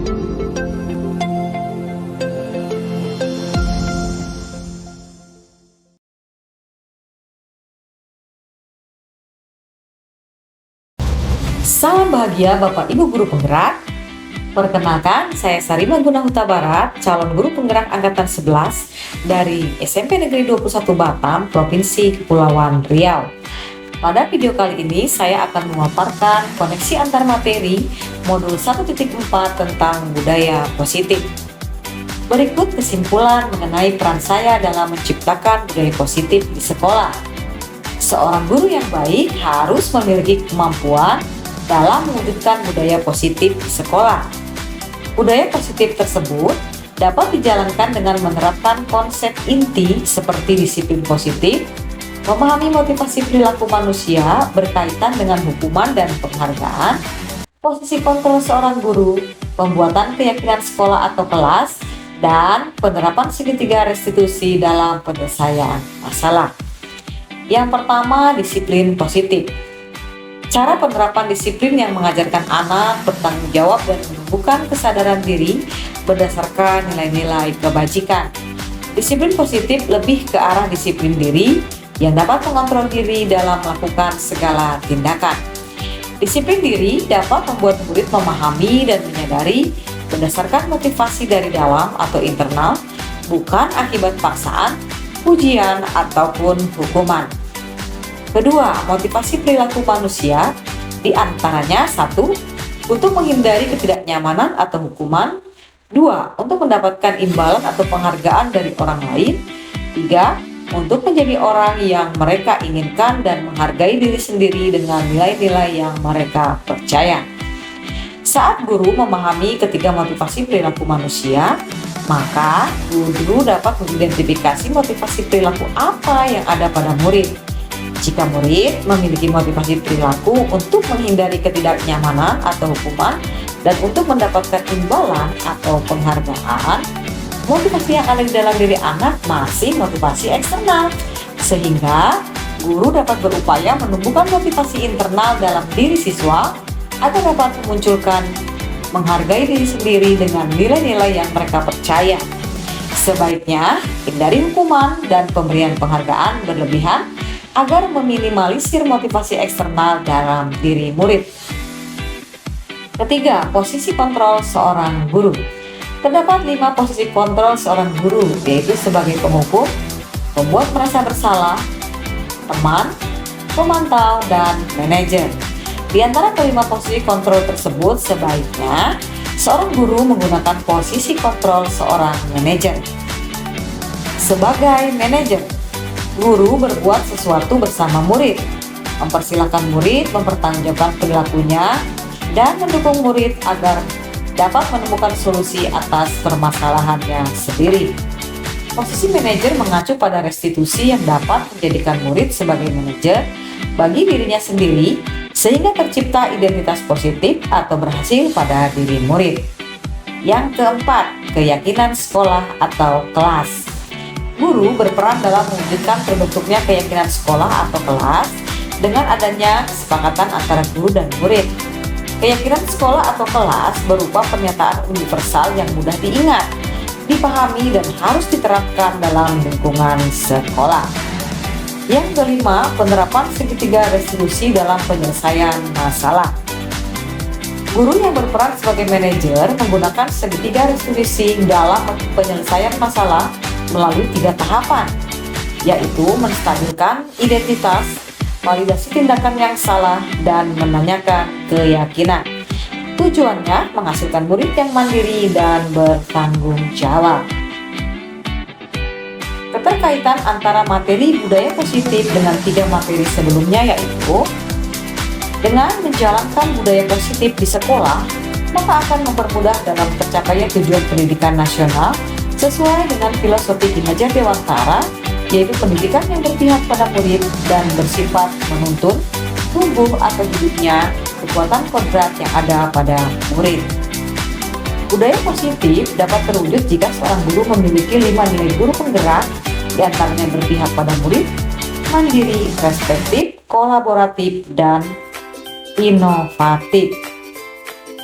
Salam bahagia Bapak Ibu Guru Penggerak. Perkenalkan, saya Sarima Guna Huta Barat, calon guru penggerak angkatan 11 dari SMP Negeri 21 Batam, Provinsi Kepulauan Riau. Pada video kali ini saya akan memaparkan koneksi antar materi modul 1.4 tentang budaya positif. Berikut kesimpulan mengenai peran saya dalam menciptakan budaya positif di sekolah. Seorang guru yang baik harus memiliki kemampuan dalam mewujudkan budaya positif di sekolah. Budaya positif tersebut dapat dijalankan dengan menerapkan konsep inti seperti disiplin positif, memahami motivasi perilaku manusia berkaitan dengan hukuman dan penghargaan, posisi kontrol seorang guru, pembuatan keyakinan sekolah atau kelas, dan penerapan segitiga restitusi dalam penyelesaian masalah. Yang pertama, disiplin positif. Cara penerapan disiplin yang mengajarkan anak bertanggung jawab dan menumbuhkan kesadaran diri berdasarkan nilai-nilai kebajikan. Disiplin positif lebih ke arah disiplin diri yang dapat mengontrol diri dalam melakukan segala tindakan. Disiplin diri dapat membuat murid memahami dan menyadari berdasarkan motivasi dari dalam atau internal, bukan akibat paksaan, ujian, ataupun hukuman. Kedua, motivasi perilaku manusia diantaranya 1. Untuk menghindari ketidaknyamanan atau hukuman. 2. Untuk mendapatkan imbalan atau penghargaan dari orang lain. 3. Untuk menjadi orang yang mereka inginkan dan menghargai diri sendiri dengan nilai-nilai yang mereka percaya. Saat guru memahami ketiga motivasi perilaku manusia, maka guru dapat mengidentifikasi motivasi perilaku apa yang ada pada murid. Jika murid memiliki motivasi perilaku untuk menghindari ketidaknyamanan atau hukuman dan untuk mendapatkan imbalan atau penghargaan, motivasi yang ada di dalam diri anak masih motivasi eksternal, sehingga guru dapat berupaya menumbuhkan motivasi internal dalam diri siswa agar dapat memunculkan menghargai diri sendiri dengan nilai-nilai yang mereka percaya. Sebaiknya hindari hukuman dan pemberian penghargaan berlebihan agar meminimalisir motivasi eksternal dalam diri murid. Ketiga, posisi kontrol seorang guru. Terdapat 5 posisi kontrol seorang guru, yaitu sebagai penghukum, pembuat merasa bersalah, teman, pemantau, dan manajer. Di antara kelima posisi kontrol tersebut, sebaiknya seorang guru menggunakan posisi kontrol seorang manajer. Sebagai manajer, guru berbuat sesuatu bersama murid, mempersilahkan murid mempertanggungjawabkan perilakunya, dan mendukung murid agar dapat menemukan solusi atas permasalahannya sendiri. Posisi manajer mengacu pada restitusi yang dapat menjadikan murid sebagai manajer bagi dirinya sendiri, sehingga tercipta identitas positif atau berhasil pada diri murid. Yang keempat, keyakinan sekolah atau kelas. Guru berperan dalam mewujudkan terbentuknya keyakinan sekolah atau kelas dengan adanya kesepakatan antara guru dan murid. Keyakinan sekolah atau kelas berupa pernyataan universal yang mudah diingat, dipahami, dan harus diterapkan dalam lingkungan sekolah. Yang kelima, penerapan segitiga restitusi dalam penyelesaian masalah. Guru yang berperan sebagai manajer menggunakan segitiga restitusi dalam penyelesaian masalah melalui 3 tahapan, yaitu menstabilkan identitas, validasi tindakan yang salah, dan menanyakan keyakinan. Tujuannya menghasilkan murid yang mandiri dan bertanggung jawab. Keterkaitan antara materi budaya positif dengan 3 materi sebelumnya, yaitu dengan menjalankan budaya positif di sekolah, maka akan mempermudah dalam tercapainya tujuan pendidikan nasional sesuai dengan filosofi Ki Hajar Dewantara, yaitu pendidikan yang berpihak pada murid dan bersifat menuntun, tumbuh atau hidupnya kekuatan kodrat yang ada pada murid. Budaya positif dapat terwujud jika seorang guru memiliki 5 nilai guru penggerak, diantaranya berpihak pada murid, mandiri, respektif, kolaboratif, dan inovatif.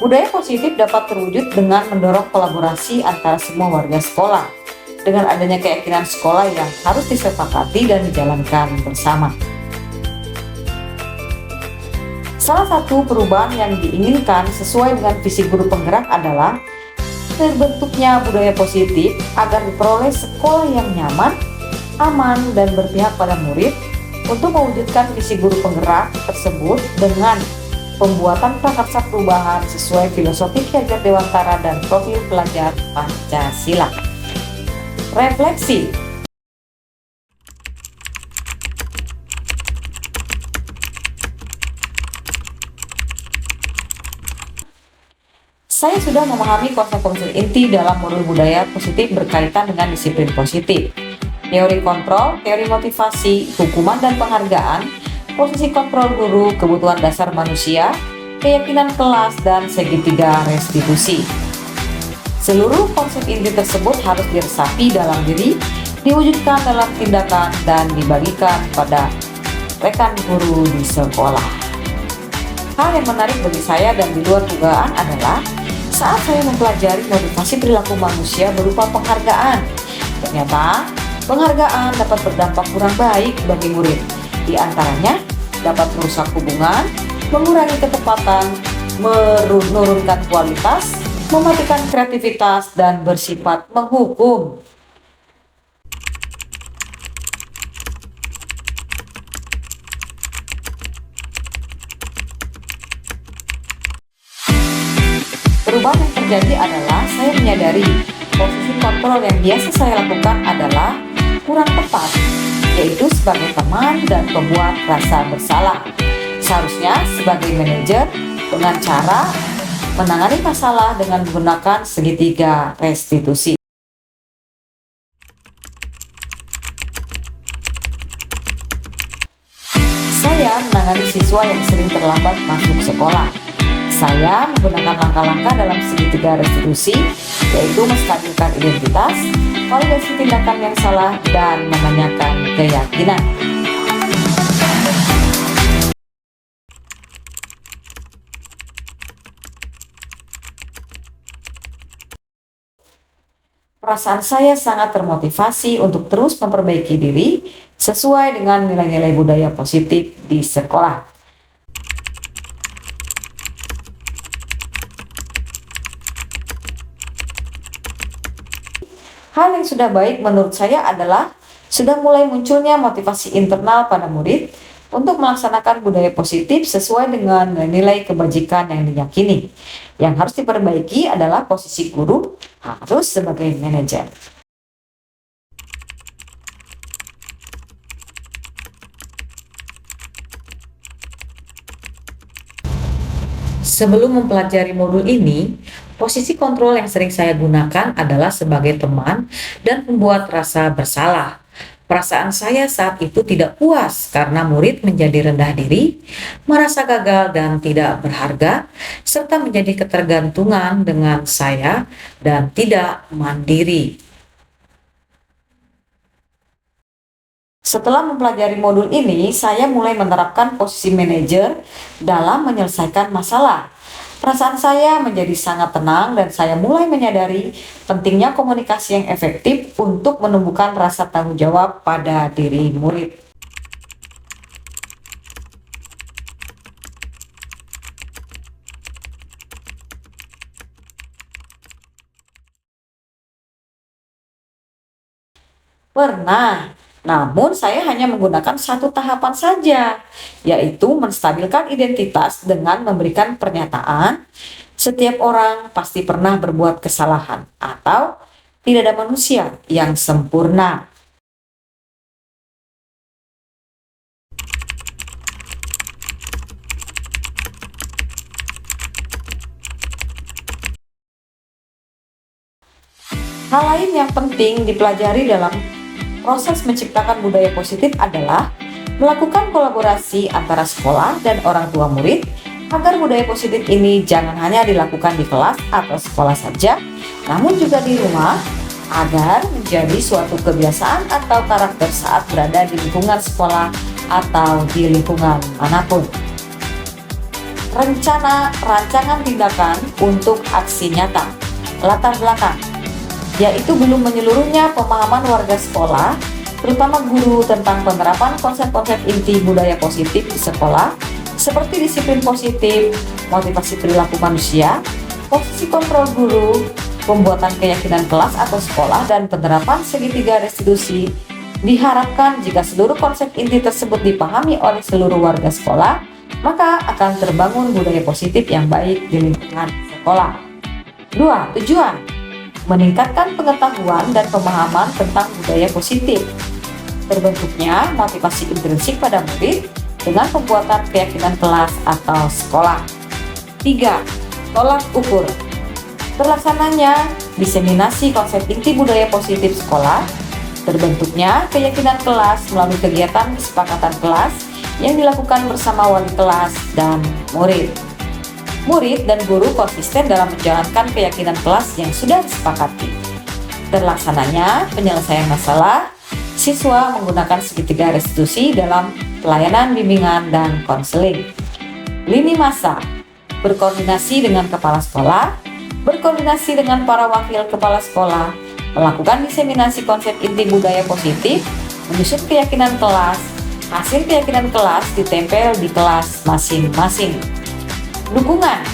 Budaya positif dapat terwujud dengan mendorong kolaborasi antara semua warga sekolah, dengan adanya keyakinan sekolah yang harus disepakati dan dijalankan bersama. Salah satu perubahan yang diinginkan sesuai dengan visi guru penggerak adalah terbentuknya budaya positif agar diperoleh sekolah yang nyaman, aman, dan berpihak pada murid. Untuk mewujudkan visi guru penggerak tersebut dengan pembuatan prakarsa perubahan sesuai filosofi Ki Hajar Dewantara dan profil pelajar Pancasila. Refleksi. Saya sudah memahami konsep-konsep inti dalam modul budaya positif berkaitan dengan disiplin positif, teori kontrol, teori motivasi, hukuman dan penghargaan, posisi kontrol guru, kebutuhan dasar manusia, keyakinan kelas, dan segitiga restitusi. Seluruh konsep inti tersebut harus diresapi dalam diri, diwujudkan dalam tindakan, dan dibagikan pada rekan guru di sekolah. Hal yang menarik bagi saya dan di luar dugaan adalah saat saya mempelajari motivasi perilaku manusia berupa penghargaan. Ternyata penghargaan dapat berdampak kurang baik bagi murid. Di antaranya dapat merusak hubungan, mengurangi ketepatan, menurunkan kualitas, mematikan kreativitas, dan bersifat menghukum. Perubahan yang terjadi adalah saya menyadari posisi kontrol yang biasa saya lakukan adalah kurang tepat, yaitu sebagai teman dan pembuat rasa bersalah. Seharusnya sebagai manajer dengan cara menangani masalah dengan menggunakan segitiga restitusi. Saya menangani siswa yang sering terlambat masuk sekolah. Saya menggunakan langkah-langkah dalam segitiga restitusi, yaitu menstabilkan identitas, validasi tindakan yang salah, dan menanyakan keyakinan. Perasaan saya sangat termotivasi untuk terus memperbaiki diri sesuai dengan nilai-nilai budaya positif di sekolah. Hal yang sudah baik menurut saya adalah sudah mulai munculnya motivasi internal pada murid untuk melaksanakan budaya positif sesuai dengan nilai kebajikan yang diyakini. Yang harus diperbaiki adalah posisi guru harus sebagai manajer. Sebelum mempelajari modul ini, posisi kontrol yang sering saya gunakan adalah sebagai teman dan membuat rasa bersalah. Perasaan saya saat itu tidak puas karena murid menjadi rendah diri, merasa gagal dan tidak berharga, serta menjadi ketergantungan dengan saya dan tidak mandiri. Setelah mempelajari modul ini, saya mulai menerapkan posisi manajer dalam menyelesaikan masalah. Perasaan saya menjadi sangat tenang dan saya mulai menyadari pentingnya komunikasi yang efektif untuk menumbuhkan rasa tanggung jawab pada diri murid. Pernah, namun saya hanya menggunakan satu tahapan saja, yaitu menstabilkan identitas dengan memberikan pernyataan, setiap orang pasti pernah berbuat kesalahan, atau tidak ada manusia yang sempurna. Hal lain yang penting dipelajari dalam proses menciptakan budaya positif adalah melakukan kolaborasi antara sekolah dan orang tua murid agar budaya positif ini jangan hanya dilakukan di kelas atau sekolah saja, namun juga di rumah agar menjadi suatu kebiasaan atau karakter saat berada di lingkungan sekolah atau di lingkungan manapun. rencana rancangan tindakan untuk aksi nyata. Latar belakang, yaitu belum menyeluruhnya pemahaman warga sekolah, terutama guru tentang penerapan konsep-konsep inti budaya positif di sekolah, seperti disiplin positif, motivasi perilaku manusia, posisi kontrol guru, pembuatan keyakinan kelas atau sekolah, dan penerapan segitiga restitusi. Diharapkan jika seluruh konsep inti tersebut dipahami oleh seluruh warga sekolah, maka akan terbangun budaya positif yang baik di lingkungan sekolah. 2. Tujuan: meningkatkan pengetahuan dan pemahaman tentang budaya positif. Terbentuknya motivasi intrinsik pada murid dengan pembuatan keyakinan kelas atau sekolah. 3. Tolak ukur: terlaksananya diseminasi konsep inti budaya positif sekolah. Terbentuknya keyakinan kelas melalui kegiatan kesepakatan kelas yang dilakukan bersama wali kelas dan murid. Murid dan guru konsisten dalam menjalankan keyakinan kelas yang sudah disepakati. Terlaksananya penyelesaian masalah, siswa menggunakan segitiga restitusi dalam pelayanan bimbingan dan konseling. Lini masa: berkoordinasi dengan kepala sekolah, berkoordinasi dengan para wakil kepala sekolah, melakukan diseminasi konsep inti budaya positif, menyusun keyakinan kelas, hasil keyakinan kelas ditempel di kelas masing-masing. Dukungan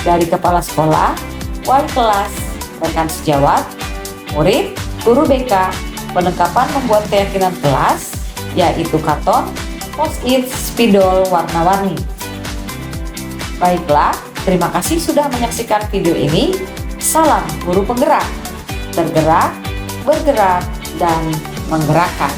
dari kepala sekolah, wali kelas, rekan sejawat, murid, guru BK, pelengkapan membuat keyakinan kelas, yaitu karton, post-it, spidol warna-warni. Baiklah, terima kasih sudah menyaksikan video ini. Salam guru penggerak, tergerak, bergerak, dan menggerakkan.